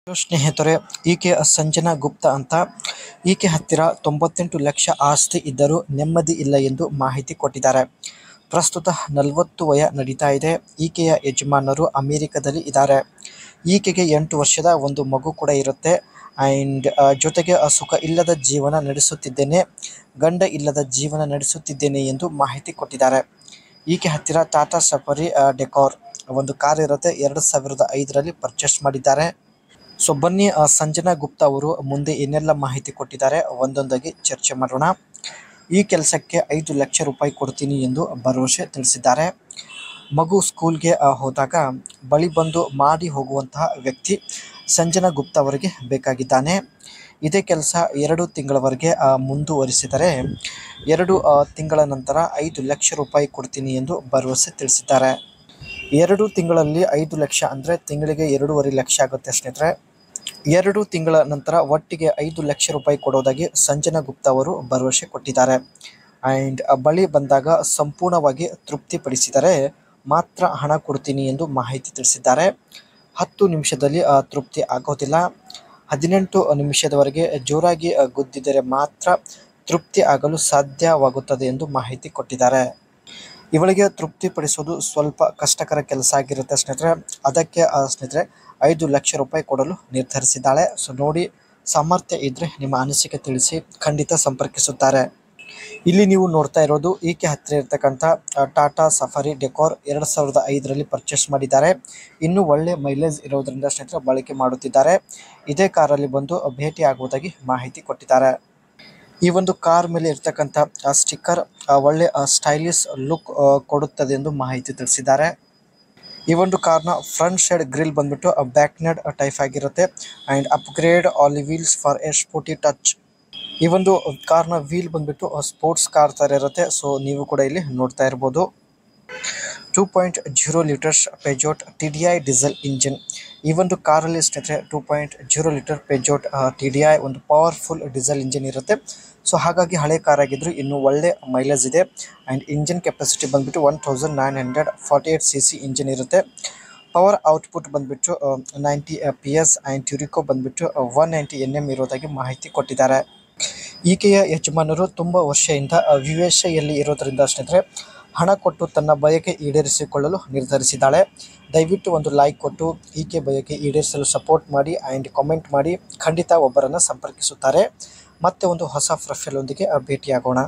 ಸ್ನೇಹಿತರೆ, ಈಕೆ ಸಂಜನಾ ಗುಪ್ತಾ ಅಂತ. ಈಕೆ ಹತ್ತಿರ 98 ಲಕ್ಷ ಆಸ್ತಿ ಇದ್ದರೂ ನೆಮ್ಮದಿ ಇಲ್ಲ ಎಂದು ಮಾಹಿತಿ ಕೊಟ್ಟಿದ್ದಾರೆ. ಪ್ರಸ್ತುತ 40 ವಯ ನಡೀತಾ ಇದೆ. ಈಕೆಯ ಯಜಮಾನರು ಅಮೆರಿಕದಲ್ಲಿ ಇದ್ದಾರೆ. ಈಕೆಗೆ 8 ವರ್ಷದ ಒಂದು ಮಗು ಕೂಡ ಇರುತ್ತೆ. ಆ್ಯಂಡ್ ಜೊತೆಗೆ ಸುಖ ಇಲ್ಲದ ಜೀವನ ನಡೆಸುತ್ತಿದ್ದೇನೆ, ಗಂಡ ಇಲ್ಲದ ಜೀವನ ನಡೆಸುತ್ತಿದ್ದೇನೆ ಎಂದು ಮಾಹಿತಿ ಕೊಟ್ಟಿದ್ದಾರೆ. ಈಕೆ ಹತ್ತಿರ ಟಾಟಾ ಸಫಾರಿ ಡೆಕಾರ್ ಒಂದು ಕಾರ್ ಇರುತ್ತೆ. 2005ರಲ್ಲಿ ಪರ್ಚೇಸ್ ಮಾಡಿದ್ದಾರೆ. ಸೊ ಬನ್ನಿ, ಸಂಜನಾ ಗುಪ್ತಾ ಅವರು ಮುಂದೆ ಏನೆಲ್ಲ ಮಾಹಿತಿ ಕೊಟ್ಟಿದ್ದಾರೆ ಒಂದೊಂದಾಗಿ ಚರ್ಚೆ ಮಾಡೋಣ. ಈ ಕೆಲಸಕ್ಕೆ 5 ಲಕ್ಷ ರೂಪಾಯಿ ಕೊಡ್ತೀನಿ ಎಂದು ಭರವಸೆ ತಿಳಿಸಿದ್ದಾರೆ. ಮಗು ಸ್ಕೂಲ್ಗೆ ಹೋದಾಗ ಬಳಿ ಬಂದು ಮಾಡಿ ಹೋಗುವಂತಹ ವ್ಯಕ್ತಿ ಸಂಜನಾ ಗುಪ್ತಾ ಅವರಿಗೆ ಬೇಕಾಗಿದ್ದಾನೆ. ಇದೇ ಕೆಲಸ 2 ತಿಂಗಳವರೆಗೆ ಮುಂದುವರಿಸಿದರೆ 2 ತಿಂಗಳ ನಂತರ 5 ಲಕ್ಷ ರೂಪಾಯಿ ಕೊಡ್ತೀನಿ ಎಂದು ಭರವಸೆ ತಿಳಿಸಿದ್ದಾರೆ. 2 ತಿಂಗಳಲ್ಲಿ 5 ಲಕ್ಷ ಅಂದರೆ ತಿಂಗಳಿಗೆ 2.5 ಲಕ್ಷ ಆಗುತ್ತೆ ಸ್ನೇಹಿತರೆ. 2 ತಿಂಗಳ ನಂತರ ಒಟ್ಟಿಗೆ 5 ಲಕ್ಷ ರೂಪಾಯಿ ಕೊಡೋದಾಗಿ ಸಂಜನಾ ಗುಪ್ತಾ ಅವರು ಭರವಸೆ ಕೊಟ್ಟಿದ್ದಾರೆ. ಆ್ಯಂಡ್ ಬಳಿ ಬಂದಾಗ ಸಂಪೂರ್ಣವಾಗಿ ತೃಪ್ತಿಪಡಿಸಿದರೆ ಮಾತ್ರ ಹಣ ಕೊಡ್ತೀನಿ ಎಂದು ಮಾಹಿತಿ ತಿಳಿಸಿದ್ದಾರೆ. 10 ನಿಮಿಷದಲ್ಲಿ ತೃಪ್ತಿ ಆಗೋದಿಲ್ಲ, 18 ನಿಮಿಷದವರೆಗೆ ಜೋರಾಗಿ ಗುದ್ದಿದರೆ ಮಾತ್ರ ತೃಪ್ತಿ ಆಗಲು ಸಾಧ್ಯವಾಗುತ್ತದೆ ಎಂದು ಮಾಹಿತಿ ಕೊಟ್ಟಿದ್ದಾರೆ. ಇವಳಿಗೆ ತೃಪ್ತಿಪಡಿಸೋದು ಸ್ವಲ್ಪ ಕಷ್ಟಕರ ಕೆಲಸ ಆಗಿರುತ್ತೆ ಸ್ನೇಹಿತರೆ. ಅದಕ್ಕೆ ಸ್ನೇಹಿತರೆ 5 ಲಕ್ಷ ರೂಪಾಯಿ ಕೊಡಲು ನಿರ್ಧರಿಸಿದ್ದಾಳೆ. ಸೊ ನೋಡಿ, ಸಾಮರ್ಥ್ಯ ಇದ್ದರೆ ನಿಮ್ಮ ಅನಿಸಿಕೆ ತಿಳಿಸಿ, ಖಂಡಿತ ಸಂಪರ್ಕಿಸುತ್ತಾರೆ. ಇಲ್ಲಿ ನೀವು ನೋಡ್ತಾ ಇರೋದು ಈಕೆ ಹತ್ತಿರ ಇರ್ತಕ್ಕಂಥ ಟಾಟಾ ಸಫಾರಿ ಡೆಕಾರ್ 2005ರಲ್ಲಿ ಪರ್ಚೇಸ್ ಮಾಡಿದ್ದಾರೆ. ಇನ್ನೂ ಒಳ್ಳೆ ಮೈಲೇಜ್ ಇರೋದ್ರಿಂದ ಸ್ನೇಹಿತರೆ ಬಳಕೆ ಮಾಡುತ್ತಿದ್ದಾರೆ. ಇದೇ ಕಾರಲ್ಲಿ ಬಂದು ಭೇಟಿ ಆಗುವುದಾಗಿ ಮಾಹಿತಿ ಕೊಟ್ಟಿದ್ದಾರೆ. ಈ ಒಂದು ಕಾರ್ ಮೇಲೆ ಇರ್ತಕ್ಕಂಥ ಸ್ಟಿಕ್ಕರ್ ಒಳ್ಳೆ ಸ್ಟೈಲಿಶ್ ಲುಕ್ ಕೊಡುತ್ತದೆ ಎಂದು ಮಾಹಿತಿ ತಿಳಿಸಿದ್ದಾರೆ. ಈ ಒಂದು ಕಾರ್ನ ಫ್ರಂಟ್ ಸೈಡ್ ಗ್ರಿಲ್ ಬಂದ್ಬಿಟ್ಟು ಬ್ಯಾಕ್ನೆಡ್ ಟೈಪ್ ಆಗಿರುತ್ತೆ. And upgrade all wheels for A sporty touch. ಈ ಒಂದು ಕಾರ್ನ ವೀಲ್ ಬಂದ್ಬಿಟ್ಟು ಸ್ಪೋರ್ಟ್ಸ್ ಕಾರ್ ಥರ ಇರುತ್ತೆ. ಸೊ ನೀವು ಕೂಡ ಇಲ್ಲಿ ನೋಡ್ತಾ ಇರ್ಬೋದು. 2.0 ಲೀಟರ್ಸ್ ಪೆಜೋಟ್ TDI ಡೀಸೆಲ್ ಇಂಜಿನ್. ಈ ಒಂದು ಕಾರಲ್ಲಿ ಸ್ನೇಹಿತರೆ 2.0 ಲೀಟರ್ ಪೆಜೋಟ್ TDI ಒಂದು ಪವರ್ಫುಲ್ ಡೀಸೆಲ್ ಇಂಜಿನ್ ಇರುತ್ತೆ. ಸೊ ಹಾಗಾಗಿ ಹಳೆ ಕಾರ್ ಆಗಿದ್ರು ಇನ್ನೂ ಒಳ್ಳೆ ಮೈಲೇಜ್ ಇದೆ. ಆ್ಯಂಡ್ ಇಂಜಿನ್ ಕೆಪಾಸಿಟಿ ಬಂದುಬಿಟ್ಟು 1948 cc ಇಂಜಿನ್ ಇರುತ್ತೆ. ಪವರ್ ಔಟ್ಪುಟ್ ಬಂದುಬಿಟ್ಟು 90 PS ಆ್ಯಂಡ್ ಟ್ಯೂರಿಕೋ ಬಂದುಬಿಟ್ಟು 190 Nm ಇರೋದಾಗಿ ಮಾಹಿತಿ ಕೊಟ್ಟಿದ್ದಾರೆ. ಈಕೆಯ ಯಜಮಾನರು ತುಂಬ ವರ್ಷದಿಂದ USA-ಯಲ್ಲಿ ಇರೋದರಿಂದ ಸ್ನೇಹಿತರೆ ಹಣ ಕೊಟ್ಟು ತನ್ನ ಬಯಕೆ ಈಡೇರಿಸಿಕೊಳ್ಳಲು ನಿರ್ಧರಿಸಿದ್ದಾಳೆ. ದಯವಿಟ್ಟು ಒಂದು ಲೈಕ್ ಕೊಟ್ಟು ಈಕೆ ಬಯಕೆ ಈಡೇರಿಸಲು ಸಪೋರ್ಟ್ ಮಾಡಿ ಆ್ಯಂಡ್ ಕಾಮೆಂಟ್ ಮಾಡಿ. ಖಂಡಿತ ಒಬ್ಬರನ್ನು ಸಂಪರ್ಕಿಸುತ್ತಾರೆ. ಮತ್ತೆ ಒಂದು ಹೊಸ ಪ್ರೊಫೈಲ್ ಒಂದಿಗೆ ಭೇಟಿಯಾಗೋಣ.